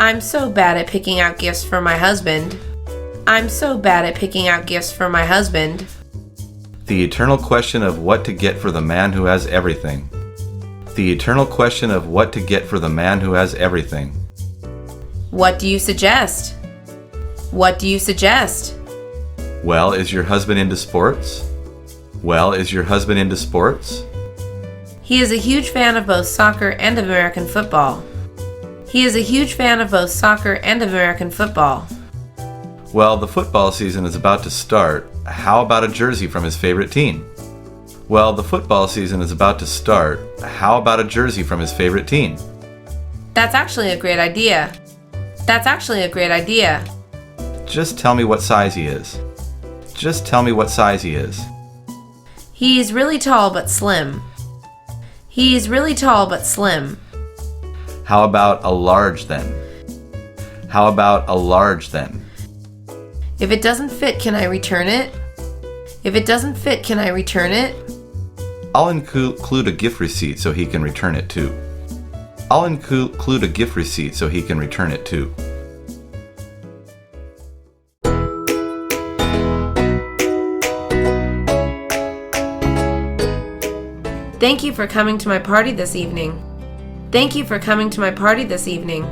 I'm so bad at picking out gifts for my husband. I'm so bad at picking out gifts for my husband. The eternal question of what to get for the man who has everything. The eternal question of what to get for the man who has everything. What do you suggest? What do you suggest? Well, is your husband into sports? Well, is your husband into sports? He is a huge fan of both soccer and American football. He is a huge fan of both soccer and American football. Well, the football season is about to start. How about a jersey from his favorite team? Well, the football season is about to start. How about a jersey from his favorite team? That's actually a great idea. That's actually a great idea. Just tell me what size he is. Just tell me what size he is. He is really tall but slim. He is really tall but slim. How about a large then? How about a large then? If it doesn't fit, can I return it? If it doesn't fit, can I return it? I'll include a gift receipt so he can return it too. I'll include a gift receipt so he can return it too. Thank you for coming to my party this evening. Thank you for coming to my party this evening.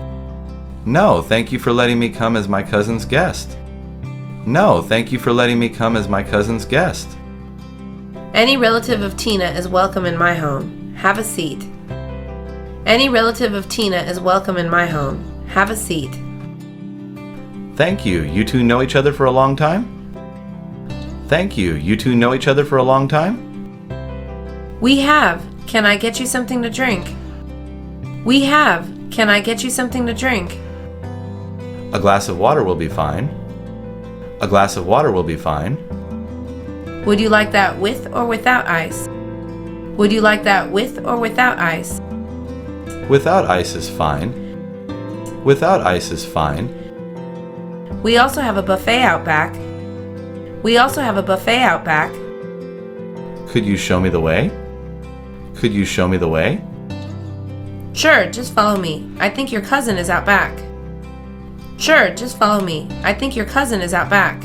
No, thank you for letting me come as my cousin's guest. No, thank you for letting me come as my cousin's guest. Any relative of Tina is welcome in my home. Have a seat. Any relative of Tina is welcome in my home. Have a seat. Thank you. You two know each other for a long time? Thank you. You two know each other for a long time? We have. Can I get you something to drink? We have. Can I get you something to drink? A glass of water will be fine. A glass of water will be fine. Would you like that with or without ice? Would you like that with or without ice? Without ice is fine. Without ice is fine. We also have a buffet out back. We also have a buffet out back. Could you show me the way? Could you show me the way? Sure, just follow me. I think your cousin is out back. Sure, just follow me. I think your cousin is out back.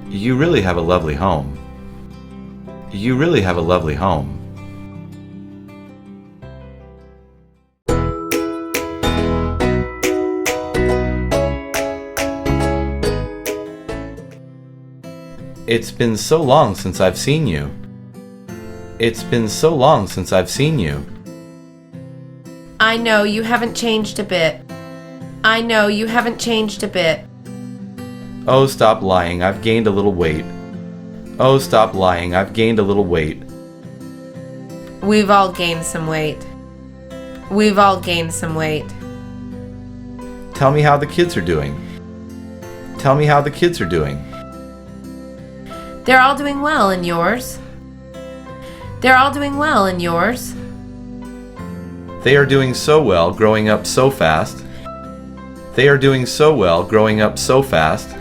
You really have a lovely home. You really have a lovely home. It's been so long since I've seen you. It's been so long since I've seen you. I know you haven't changed a bit. I know you haven't changed a bit. Oh, stop lying, I've gained a little weight. Oh, stop lying, I've gained a little weight. We've all gained some weight. We've all gained some weight. Tell me how the kids are doing. Tell me how the kids are doing. They're all doing well, and yours? They're all doing well, and yours? They are doing so well, growing up so fast. They are doing so well, growing up so fast.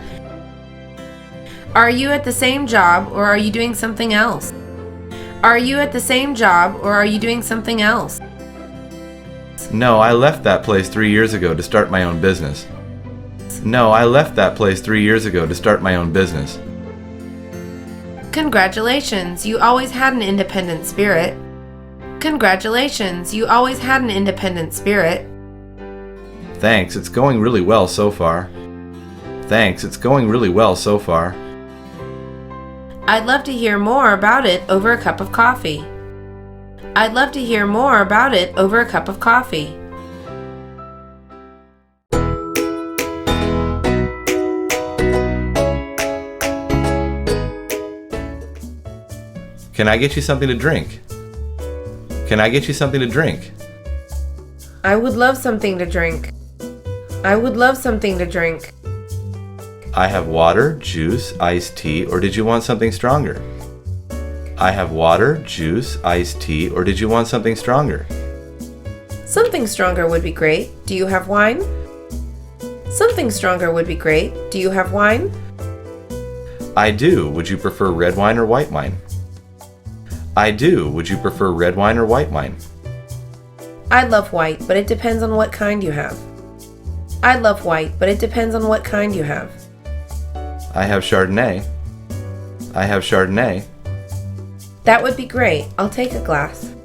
Are you at the same job, or are you doing something else? Are you at the same job, or are you doing something else? No, I left that place 3 years ago to start my own business. No, I left that place 3 years ago to start my own business. Congratulations, you always had an independent spirit. Congratulations, you always had an independent spirit. Thanks, it's going really well so far. Thanks, it's going really well so far. I'd love to hear more about it over a cup of coffee. I'd love to hear more about it over a cup of coffee. Can I get you something to drink? Can I get you something to drink? I would love something to drink. I would love something to drink. I have water, juice, iced tea, or did you want something stronger? I have water, juice, iced tea, or did you want something stronger? Something stronger would be great. Do you have wine? Something stronger would be great. Do you have wine? I do. Would you prefer red wine or white wine? I do. Would you prefer red wine or white wine? I love white, but it depends on what kind you have. I love white, but it depends on what kind you have. I have Chardonnay. I have Chardonnay. That would be great. I'll take a glass.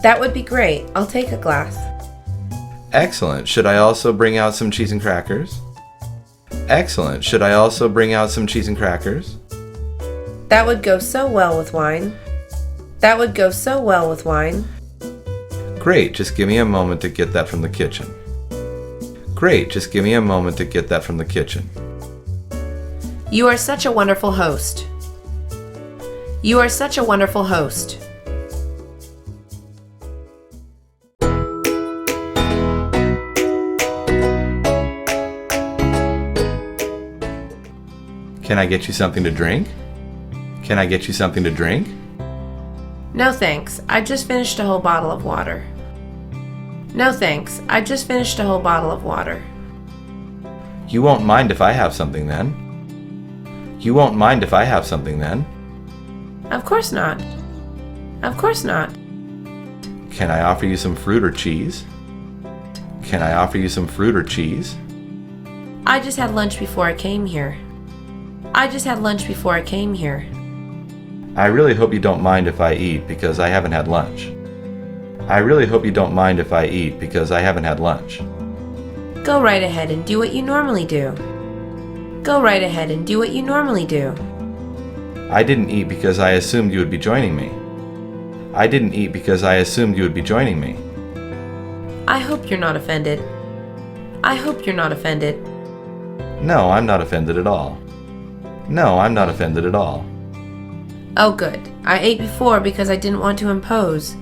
That would be great. I'll take a glass. Excellent. Should I also bring out some cheese and crackers? Excellent. Should I also bring out some cheese and crackers? That would go so well with wine. That would go so well with wine. Great. Just give me a moment to get that from the kitchen. Great. Just give me a moment to get that from the kitchen. You are such a wonderful host. You are such a wonderful host. Can I get you something to drink? Can I get you something to drink? No thanks. I just finished a whole bottle of water. No thanks. I just finished a whole bottle of water. You won't mind if I have something then? You won't mind if I have something then? Of course not. Of course not. Can I offer you some fruit or cheese? Can I offer you some fruit or cheese? I just had lunch before I came here. I just had lunch before I came here. I really hope you don't mind if I eat because I haven't had lunch. I really hope you don't mind if I eat because I haven't had lunch. Go right ahead and do what you normally do. Go right ahead and do what you normally do. I didn't eat because I assumed you would be joining me. I didn't eat because I assumed you would be joining me. I hope you're not offended. I hope you're not offended. No, I'm not offended at all. No, I'm not offended at all. Oh good. I ate before because I didn't want to impose.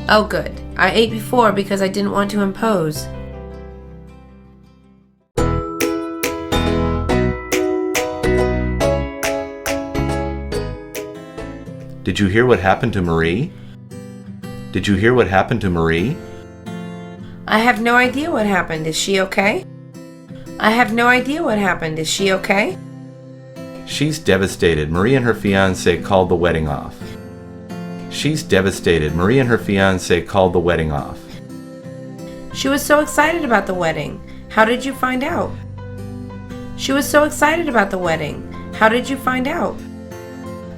Oh good. I ate before because I didn't want to impose. Did you hear what happened to Marie? Did you hear what happened to Marie? I have no idea what happened. Is she okay? I have no idea what happened. Is she okay? She's devastated. Marie and her fiancé called the wedding off. She's devastated. Marie and her fiancé called the wedding off. She was so excited about the wedding. How did you find out? She was so excited about the wedding. How did you find out?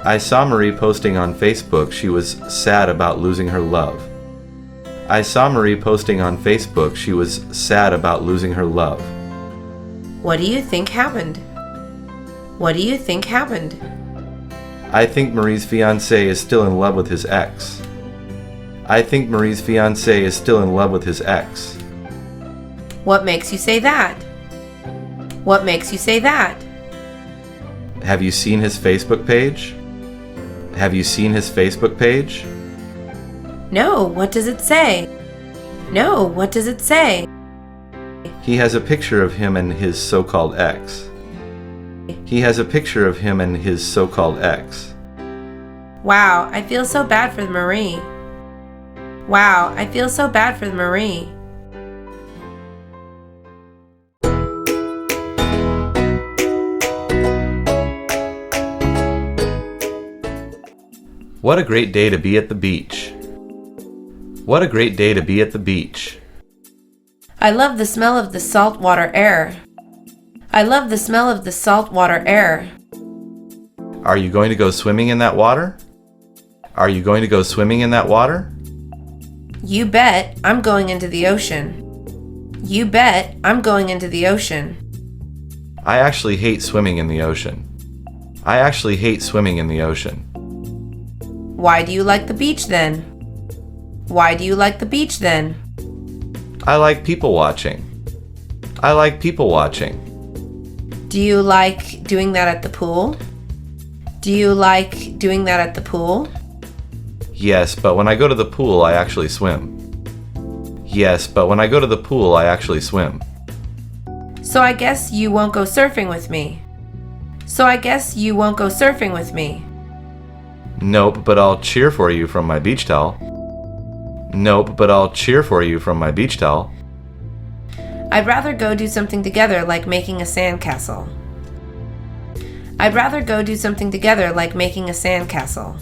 I saw Marie posting on Facebook she was sad about losing her love. I saw Marie posting on Facebook she was sad about losing her love. What do you think happened? What do you think happened? I think Marie's fiancé is still in love with his ex. I think Marie's fiancé is still in love with his ex. What makes you say that? What makes you say that? Have you seen his Facebook page? Have you seen his Facebook page? No, what does it say? No, what does it say? He has a picture of him and his so-called ex. He has a picture of him and his so-called ex. Wow, I feel so bad for Marie. Wow, I feel so bad for Marie. What a great day to be at the beach. What a great day to be at the beach. I love the smell of the saltwater air. I love the smell of the saltwater air. Are you going to go swimming in that water? Are you going to go swimming in that water? You bet I'm going into the ocean. You bet I'm going into the ocean. I actually hate swimming in the ocean. I actually hate swimming in the ocean. Why do you like the beach then? Why do you like the beach then? I like people watching. I like people watching. Do you like doing that at the pool? Do you like doing that at the pool? Yes, but when I go to the pool, I actually swim. Yes, but when I go to the pool, I actually swim. So I guess you won't go surfing with me. So I guess you won't go surfing with me. Nope, but I'll cheer for you from my beach towel. Nope, but I'll cheer for you from my beach towel. I'd rather go do something together like making a sandcastle. I'd rather go do something together like making a sandcastle.